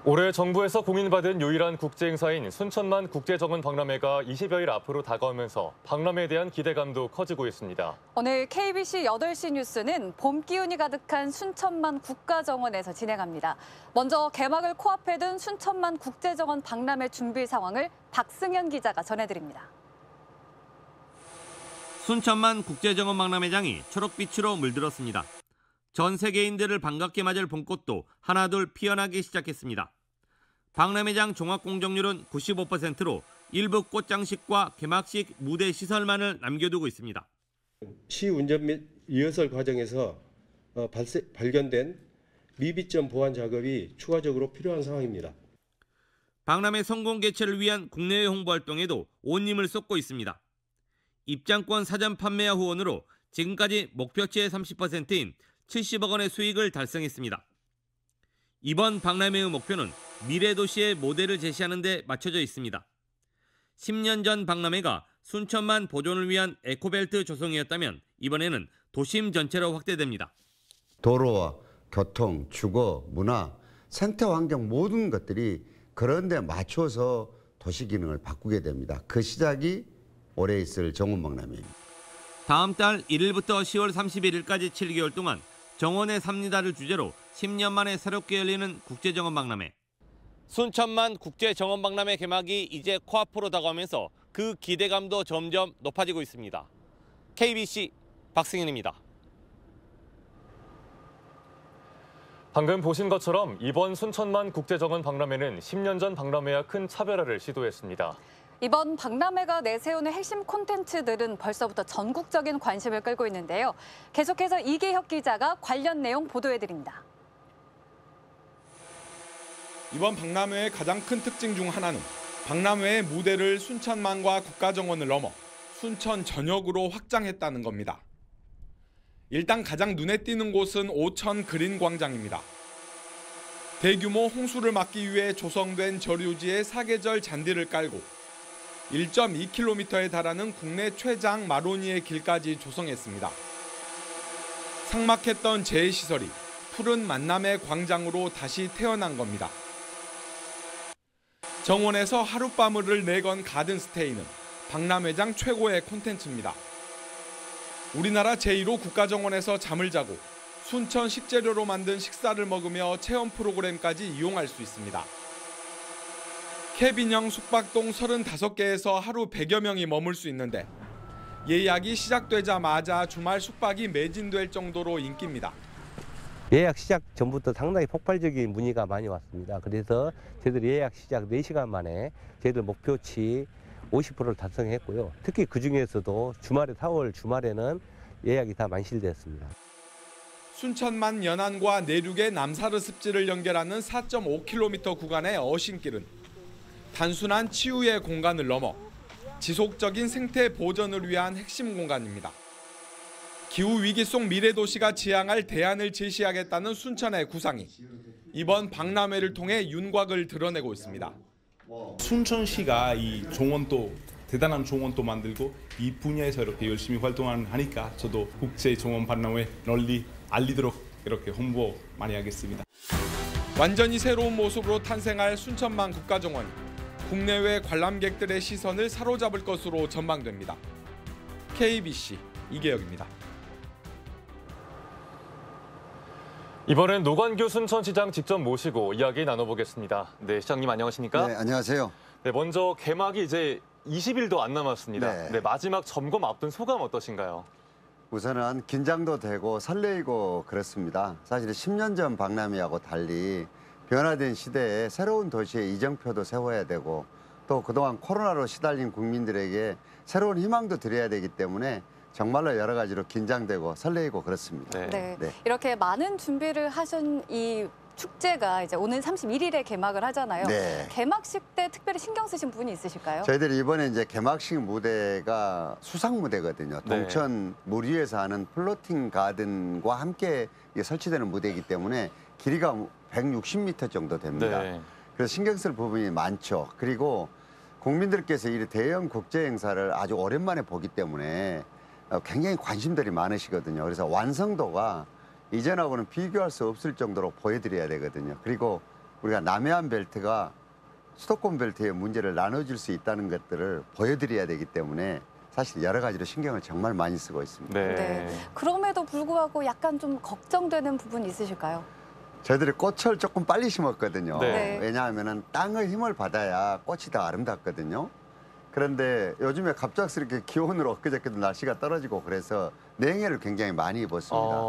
올해 정부에서 공인받은 유일한 국제행사인 순천만 국제정원 박람회가 20여일 앞으로 다가오면서 박람회에 대한 기대감도 커지고 있습니다. 오늘 KBC 8시 뉴스는 봄 기운이 가득한 순천만 국가정원에서 진행합니다. 먼저 개막을 코앞에 둔 순천만 국제정원 박람회 준비 상황을 박승현 기자가 전해드립니다. 순천만 국제정원 박람회장이 초록빛으로 물들었습니다. 전 세계인들을 반갑게 맞을 봄꽃도 하나둘 피어나기 시작했습니다. 박람회장 종합공정률은 95%로 일부 꽃장식과 개막식 무대 시설만을 남겨두고 있습니다. 시운전 및 리허설 과정에서 발견된 미비점 보완 작업이 추가적으로 필요한 상황입니다. 박람회 성공 개최를 위한 국내외 홍보 활동에도 온 힘을 쏟고 있습니다. 입장권 사전 판매화 후원으로 지금까지 목표치의 30%인 70억 원의 수익을 달성했습니다. 이번 박람회의 목표는 미래 도시의 모델을 제시하는 데 맞춰져 있습니다. 10년 전 박람회가 순천만 보존을 위한 에코벨트 조성이었다면 이번에는 도심 전체로 확대됩니다. 도로와 교통, 주거, 문화, 생태 환경 모든 것들이 그런 데 맞춰서 도시 기능을 바꾸게 됩니다. 그 시작이 올해 있을 정원 박람회입니다. 다음 달 1일부터 10월 31일까지 7개월 동안 정원에 삽니다를 주제로 10년 만에 새롭게 열리는 국제정원 박람회. 순천만 국제정원 박람회 개막이 이제 코앞으로 다가오면서 그 기대감도 점점 높아지고 있습니다. KBC 박승현입니다. 방금 보신 것처럼 이번 순천만 국제정원 박람회는 10년 전 박람회와 큰 차별화를 시도했습니다. 이번 박람회가 내세우는 핵심 콘텐츠들은 벌써부터 전국적인 관심을 끌고 있는데요. 계속해서 이계혁 기자가 관련 내용 보도해드립니다. 이번 박람회의 가장 큰 특징 중 하나는 박람회의 무대를 순천만과 국가정원을 넘어 순천 전역으로 확장했다는 겁니다. 일단 가장 눈에 띄는 곳은 오천 그린광장입니다. 대규모 홍수를 막기 위해 조성된 저류지에 사계절 잔디를 깔고 1.2km에 달하는 국내 최장 마로니에 길까지 조성했습니다. 삭막했던 재해시설이 푸른 만남의 광장으로 다시 태어난 겁니다. 정원에서 하룻밤을 내건 가든스테이는 박람회장 최고의 콘텐츠입니다. 우리나라 제1호 국가정원에서 잠을 자고 순천 식재료로 만든 식사를 먹으며 체험 프로그램까지 이용할 수 있습니다. 캐빈형 숙박동 35개에서 하루 100여 명이 머물 수 있는데 예약이 시작되자마자 주말 숙박이 매진될 정도로 인기입니다. 예약 시작 전부터 상당히 폭발적인 문의가 많이 왔습니다. 그래서 저희들 예약 시작 4시간 만에 저희들 목표치 50%를 달성했고요. 특히 그중에서도 주말에 4월 주말에는 예약이 다 만실되었습니다. 순천만 연안과 내륙의 남사르 습지를 연결하는 4.5km 구간의 어신길은 단순한 치유의 공간을 넘어 지속적인 생태 보전을 위한 핵심 공간입니다. 기후위기 속 미래도시가 지향할 대안을 제시하겠다는 순천의 구상이 이번 박람회를 통해 윤곽을 드러내고 있습니다. 순천시가 이 정원도 대단한 정원도 만들고 이 분야에서 이렇게 열심히 활동하니까 저도 국제정원 박람회 널리 알리도록 이렇게 홍보 많이 하겠습니다. 완전히 새로운 모습으로 탄생할 순천만 국가정원이 국내외 관람객들의 시선을 사로잡을 것으로 전망됩니다. KBC 이계혁입니다. 이번엔 노관규 순천시장 직접 모시고 이야기 나눠보겠습니다. 네, 시장님 안녕하십니까? 네, 안녕하세요. 네, 먼저 개막이 이제 20일도 안 남았습니다. 네, 마지막 점검 앞둔 소감 어떠신가요? 우선은 긴장도 되고 설레이고 그렇습니다. 사실 10년 전 박람회하고 달리 변화된 시대에 새로운 도시의 이정표도 세워야 되고 또 그동안 코로나로 시달린 국민들에게 새로운 희망도 드려야 되기 때문에 정말로 여러 가지로 긴장되고 설레이고 그렇습니다. 네. 이렇게 많은 준비를 하신 이 축제가 이제 오는 31일에 개막을 하잖아요. 네. 개막식 때 특별히 신경 쓰신 부분이 있으실까요? 저희들이 이번에 이제 개막식 무대가 수상 무대거든요. 동천 물 위에서 하는 플로팅 가든과 함께 설치되는 무대이기 때문에 길이가 160m 정도 됩니다. 그래서 신경 쓸 부분이 많죠. 그리고 국민들께서 이 대형 국제 행사를 아주 오랜만에 보기 때문에 굉장히 관심들이 많으시거든요. 그래서 완성도가 이전하고는 비교할 수 없을 정도로 보여드려야 되거든요. 그리고 우리가 남해안 벨트가 수도권 벨트의 문제를 나눠줄 수 있다는 것들을 보여드려야 되기 때문에 사실 여러 가지로 신경을 정말 많이 쓰고 있습니다. 네. 그럼에도 불구하고 약간 좀 걱정되는 부분 있으실까요? 저희들이 꽃을 조금 빨리 심었거든요. 네. 왜냐하면 땅의 힘을 받아야 꽃이 더 아름답거든요. 그런데 요즘에 갑작스럽게 기온으로 엊그저께도 날씨가 떨어지고 그래서 냉해를 굉장히 많이 입었습니다.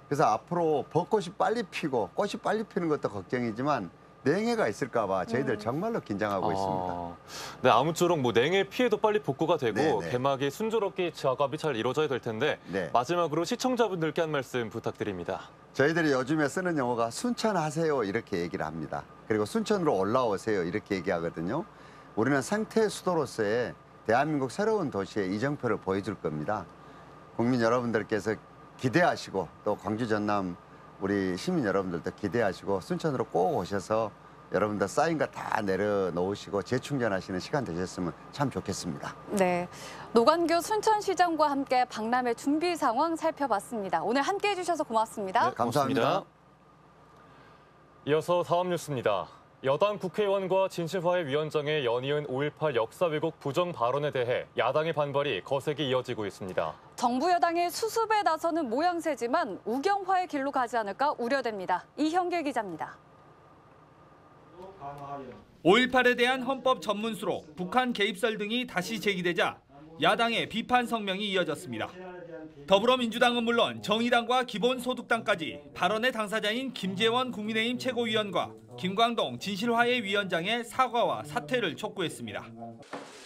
그래서 앞으로 벚꽃이 빨리 피고 꽃이 빨리 피는 것도 걱정이지만 냉해가 있을까 봐 저희들 정말로 긴장하고 있습니다. 네, 아무쪼록 뭐 냉해 피해도 빨리 복구가 되고 네네. 개막이 순조롭게 작업이 잘 이루어져야 될 텐데 네. 마지막으로 시청자분들께 한 말씀 부탁드립니다. 저희들이 요즘에 쓰는 용어가 순천하세요 이렇게 얘기를 합니다. 그리고 순천으로 올라오세요 이렇게 얘기하거든요. 우리는 생태 수도로서의 대한민국 새로운 도시의 이정표를 보여줄 겁니다. 국민 여러분들께서 기대하시고 또 광주 전남 우리 시민 여러분들도 기대하시고 순천으로 꼭 오셔서 여러분들 쌓인 거 다 내려놓으시고 재충전하시는 시간 되셨으면 참 좋겠습니다. 네, 노관규 순천시장과 함께 박람회 준비 상황 살펴봤습니다. 오늘 함께해 주셔서 고맙습니다. 네, 감사합니다. 이어서 다음 뉴스입니다. 여당 국회의원과 진실화해 위원장의 연이은 5.18 역사 왜곡 부정 발언에 대해 야당의 반발이 거세게 이어지고 있습니다. 정부 여당이 수습에 나서는 모양새지만 우경화의 길로 가지 않을까 우려됩니다. 이형길 기자입니다. 5.18에 대한 헌법 전문수로 북한 개입설 등이 다시 제기되자 야당의 비판 성명이 이어졌습니다. 더불어민주당은 물론 정의당과 기본소득당까지 발언의 당사자인 김재원 국민의힘 최고위원과 김광동 진실화해 위원장의 사과와 사퇴를 촉구했습니다.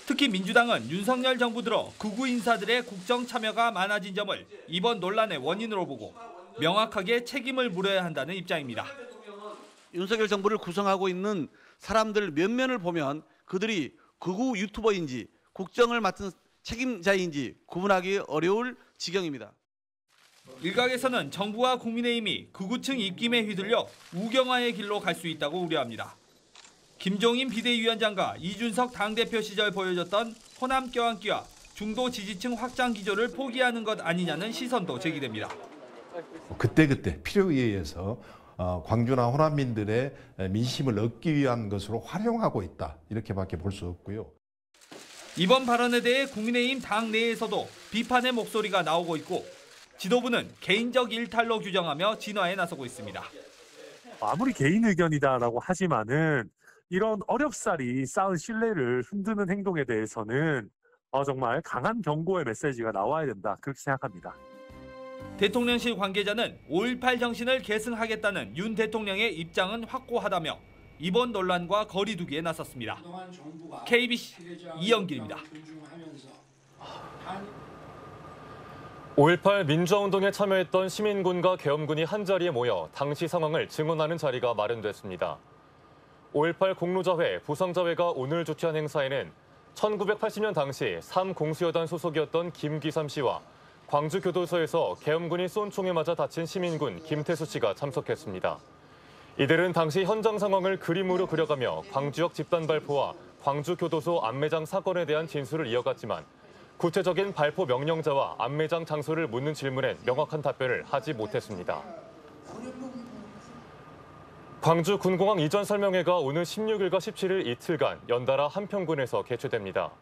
특히 민주당은 윤석열 정부 들어 극우 인사들의 국정 참여가 많아진 점을 이번 논란의 원인으로 보고 명확하게 책임을 물어야 한다는 입장입니다. 윤석열 정부를 구성하고 있는 사람들 면면을 보면 그들이 극우 유튜버인지 국정을 맡은 책임자인지 구분하기 어려울 지경입니다. 일각에서는 정부와 국민의힘이 극우층 입김에 휘둘려 우경화의 길로 갈 수 있다고 우려합니다. 김종인 비대위원장과 이준석 당대표 시절 보여줬던 호남 껴안기와 중도 지지층 확장 기조를 포기하는 것 아니냐는 시선도 제기됩니다. 그때그때 필요에 의해서 광주나 호남민들의 민심을 얻기 위한 것으로 활용하고 있다. 이렇게밖에 볼 수 없고요. 이번 발언에 대해 국민의힘 당 내에서도 비판의 목소리가 나오고 있고 지도부는 개인적 일탈로 규정하며 진화에 나서고 있습니다. 아무리 개인 의견이다라고 하지만은 이런 어렵사리 쌓은 신뢰를 흔드는 행동에 대해서는 정말 강한 경고의 메시지가 나와야 된다. 그렇게 생각합니다. 대통령실 관계자는 5.18 정신을 계승하겠다는 윤 대통령의 입장은 확고하다며 이번 논란과 거리두기에 나섰습니다. KBC 이영길입니다. 5.18 민주화운동에 참여했던 시민군과 계엄군이 한자리에 모여 당시 상황을 증언하는 자리가 마련됐습니다. 5.18 공로자회, 부상자회가 오늘 주최한 행사에는 1980년 당시 3공수여단 소속이었던 김귀삼 씨와 광주교도소에서 계엄군이 쏜 총에 맞아 다친 시민군 김태수 씨가 참석했습니다. 이들은 당시 현장 상황을 그림으로 그려가며 광주역 집단 발포와 광주교도소 안매장 사건에 대한 진술을 이어갔지만 구체적인 발포 명령자와 안매장 장소를 묻는 질문엔 명확한 답변을 하지 못했습니다. 광주 군공항 이전 설명회가 오늘 16일과 17일 이틀간 연달아 한평군에서 개최됩니다.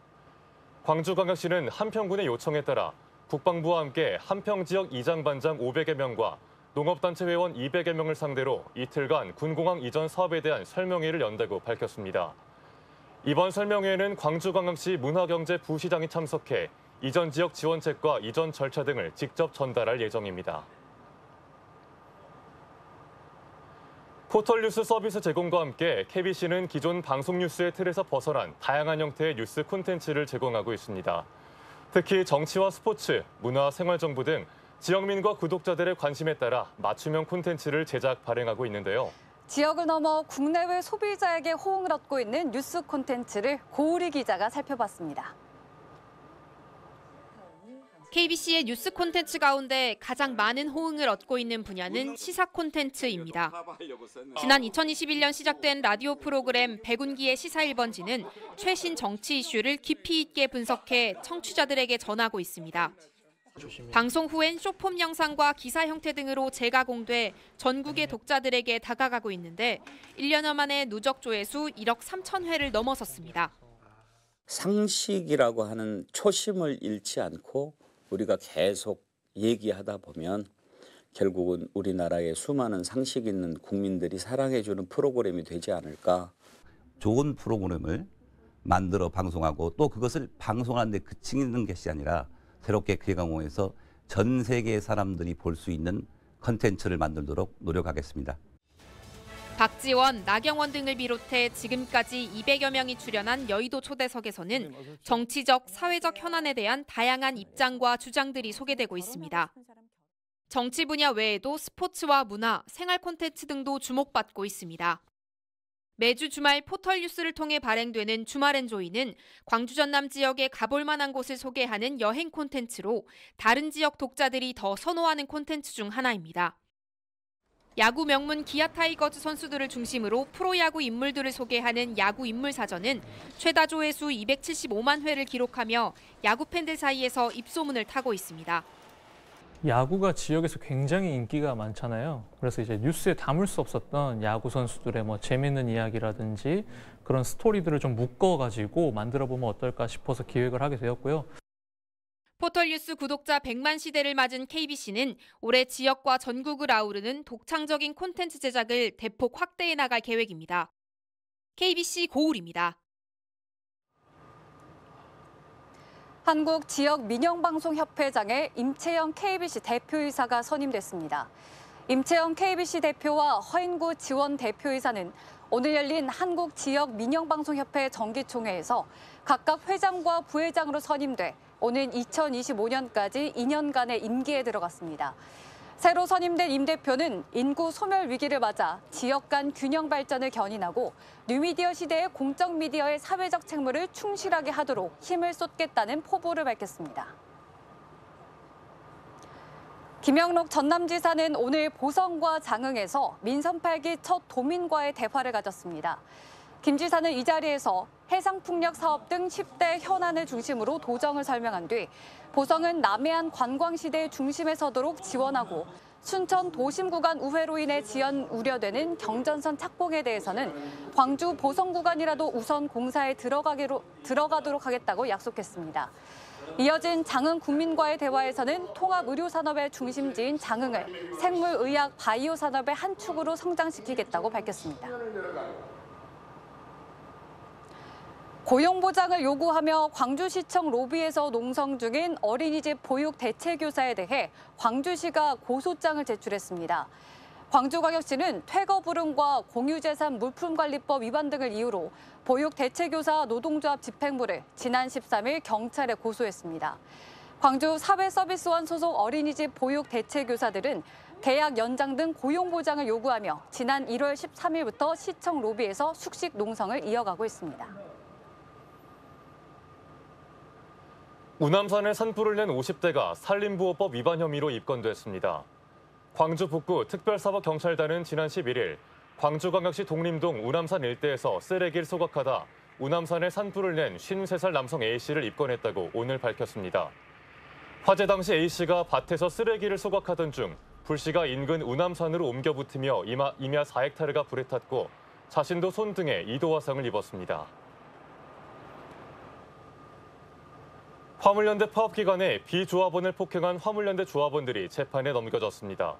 광주광역시는 한평군의 요청에 따라 국방부와 함께 한평 지역 이장 반장 500여 명과 농업단체 회원 200여 명을 상대로 이틀간 군공항 이전 사업에 대한 설명회를 연다고 밝혔습니다. 이번 설명회에는 광주광역시 문화경제부시장이 참석해 이전 지역 지원책과 이전 절차 등을 직접 전달할 예정입니다. 포털 뉴스 서비스 제공과 함께 KBC는 기존 방송 뉴스의 틀에서 벗어난 다양한 형태의 뉴스 콘텐츠를 제공하고 있습니다. 특히 정치와 스포츠, 문화, 생활정보 등 지역민과 구독자들의 관심에 따라 맞춤형 콘텐츠를 제작, 발행하고 있는데요. 지역을 넘어 국내외 소비자에게 호응을 얻고 있는 뉴스 콘텐츠를 고우리 기자가 살펴봤습니다. KBC의 뉴스 콘텐츠 가운데 가장 많은 호응을 얻고 있는 분야는 시사 콘텐츠입니다. 지난 2021년 시작된 라디오 프로그램 백운기의 시사 1번지는 최신 정치 이슈를 깊이 있게 분석해 청취자들에게 전하고 있습니다. 방송 후엔 쇼폼 영상과 기사 형태 등으로 재가공돼 전국의 독자들에게 다가가고 있는데 1년여 만에 누적 조회수 1억 3천 회를 넘어섰습니다. 상식이라고 하는 초심을 잃지 않고 우리가 계속 얘기하다 보면 결국은 우리나라의 수많은 상식 있는 국민들이 사랑해주는 프로그램이 되지 않을까. 좋은 프로그램을 만들어 방송하고 또 그것을 방송하는 데 그치는 것이 아니라 새롭게 개강호에서 전 세계 사람들이 볼 수 있는 컨텐츠를 만들도록 노력하겠습니다. 박지원, 나경원 등을 비롯해 지금까지 200여 명이 출연한 여의도 초대석에서는 정치적, 사회적 현안에 대한 다양한 입장과 주장들이 소개되고 있습니다. 정치 분야 외에도 스포츠와 문화, 생활 콘텐츠 등도 주목받고 있습니다. 매주 주말 포털 뉴스를 통해 발행되는 주말엔 조이는 광주 전남 지역에 가볼 만한 곳을 소개하는 여행 콘텐츠로 다른 지역 독자들이 더 선호하는 콘텐츠 중 하나입니다. 야구 명문 기아 타이거즈 선수들을 중심으로 프로야구 인물들을 소개하는 야구 인물 사전은 최다 조회수 275만 회를 기록하며 야구 팬들 사이에서 입소문을 타고 있습니다. 야구가 지역에서 굉장히 인기가 많잖아요. 그래서 이제 뉴스에 담을 수 없었던 야구 선수들의 재밌는 이야기라든지 그런 스토리들을 좀 묶어가지고 만들어보면 어떨까 싶어서 기획을 하게 되었고요. 포털뉴스 구독자 100만 시대를 맞은 KBC는 올해 지역과 전국을 아우르는 독창적인 콘텐츠 제작을 대폭 확대해 나갈 계획입니다. KBC 고울입니다. 한국지역민영방송협회장에 임채영 KBC 대표이사가 선임됐습니다. 임채영 KBC 대표와 허인구 지원 대표이사는 오늘 열린 한국지역민영방송협회 정기총회에서 각각 회장과 부회장으로 선임돼 오는 2025년까지 2년간의 임기에 들어갔습니다. 새로 선임된 임 대표는 인구 소멸 위기를 맞아 지역 간 균형 발전을 견인하고 뉴미디어 시대의 공적 미디어의 사회적 책무를 충실하게 하도록 힘을 쏟겠다는 포부를 밝혔습니다. 김영록 전남지사는 오늘 보성과 장흥에서 민선 8기 첫 도민과의 대화를 가졌습니다. 김 지사는 이 자리에서 해상풍력 사업 등 10대 현안을 중심으로 도정을 설명한 뒤 보성은 남해안 관광시대의 중심에 서도록 지원하고 순천 도심 구간 우회로 인해 지연 우려되는 경전선 착봉에 대해서는 광주 보성 구간이라도 우선 공사에 들어가도록 하겠다고 약속했습니다. 이어진 장흥 군민과의 대화에서는 통합의료산업의 중심지인 장흥을 생물의학 바이오 산업의 한 축으로 성장시키겠다고 밝혔습니다. 고용보장을 요구하며 광주시청 로비에서 농성 중인 어린이집 보육 대체교사에 대해 광주시가 고소장을 제출했습니다. 광주광역시는 퇴거불응과 공유재산 물품관리법 위반 등을 이유로 보육 대체교사 노동조합 집행부를 지난 13일 경찰에 고소했습니다. 광주 사회서비스원 소속 어린이집 보육 대체교사들은 계약 연장 등 고용보장을 요구하며 지난 1월 13일부터 시청 로비에서 숙식 농성을 이어가고 있습니다. 우남산에 산불을 낸 50대가 산림보호법 위반 혐의로 입건됐습니다. 광주 북구 특별사법경찰단은 지난 11일 광주광역시 독림동 우남산 일대에서 쓰레기를 소각하다 우남산에 산불을 낸 53살 남성 A씨를 입건했다고 오늘 밝혔습니다. 화재 당시 A씨가 밭에서 쓰레기를 소각하던 중 불씨가 인근 우남산으로 옮겨 붙으며 임야 4헥타르가 불에 탔고 자신도 손 등에 2도 화상을 입었습니다. 화물연대 파업 기간에 비조합원을 폭행한 화물연대 조합원들이 재판에 넘겨졌습니다.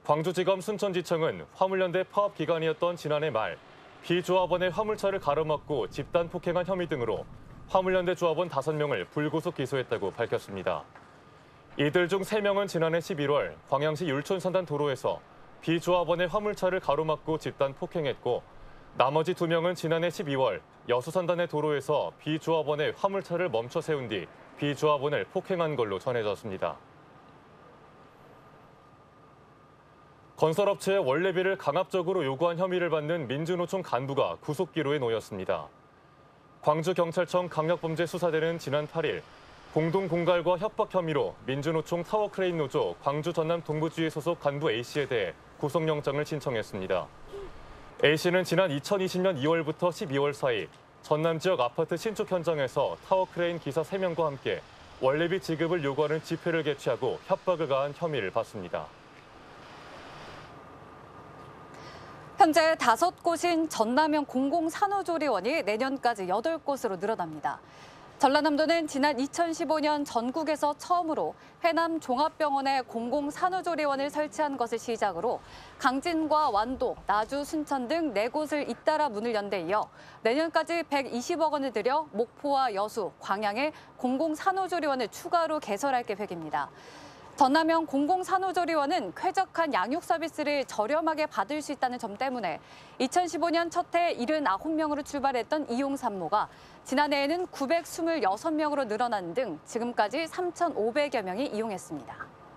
광주지검 순천지청은 화물연대 파업 기간이었던 지난해 말 비조합원의 화물차를 가로막고 집단 폭행한 혐의 등으로 화물연대 조합원 5명을 불구속 기소했다고 밝혔습니다. 이들 중 3명은 지난해 11월 광양시 율촌선단 도로에서 비조합원의 화물차를 가로막고 집단 폭행했고 나머지 2명은 지난해 12월 여수선단의 도로에서 비조합원의 화물차를 멈춰 세운 뒤 비조합원을 폭행한 걸로 전해졌습니다. 건설업체의 원래비를 강압적으로 요구한 혐의를 받는 민주노총 간부가 구속기로에 놓였습니다. 광주경찰청 강력범죄수사대는 지난 8일 공동공갈과 협박 혐의로 민주노총 타워크레인 노조 광주 전남 동부지회 소속 간부 A씨에 대해 구속영장을 신청했습니다. A씨는 지난 2020년 2월부터 12월 사이 전남 지역 아파트 신축 현장에서 타워크레인 기사 3명과 함께 원래비 지급을 요구하는 집회를 개최하고 협박을 가한 혐의를 받습니다. 현재 5곳인 전남형 공공산후조리원이 내년까지 8곳으로 늘어납니다. 전라남도는 지난 2015년 전국에서 처음으로 해남 종합병원에 공공산후조리원을 설치한 것을 시작으로 강진과 완도, 나주, 순천 등 4곳을 잇따라 문을 연 데 이어 내년까지 120억 원을 들여 목포와 여수, 광양에 공공산후조리원을 추가로 개설할 계획입니다. 전남형 공공산후조리원은 쾌적한 양육 서비스를 저렴하게 받을 수 있다는 점 때문에 2015년 첫 해 79명으로 출발했던 이용 산모가 지난해에는 926명으로 늘어난 등 지금까지 3,500여 명이 이용했습니다.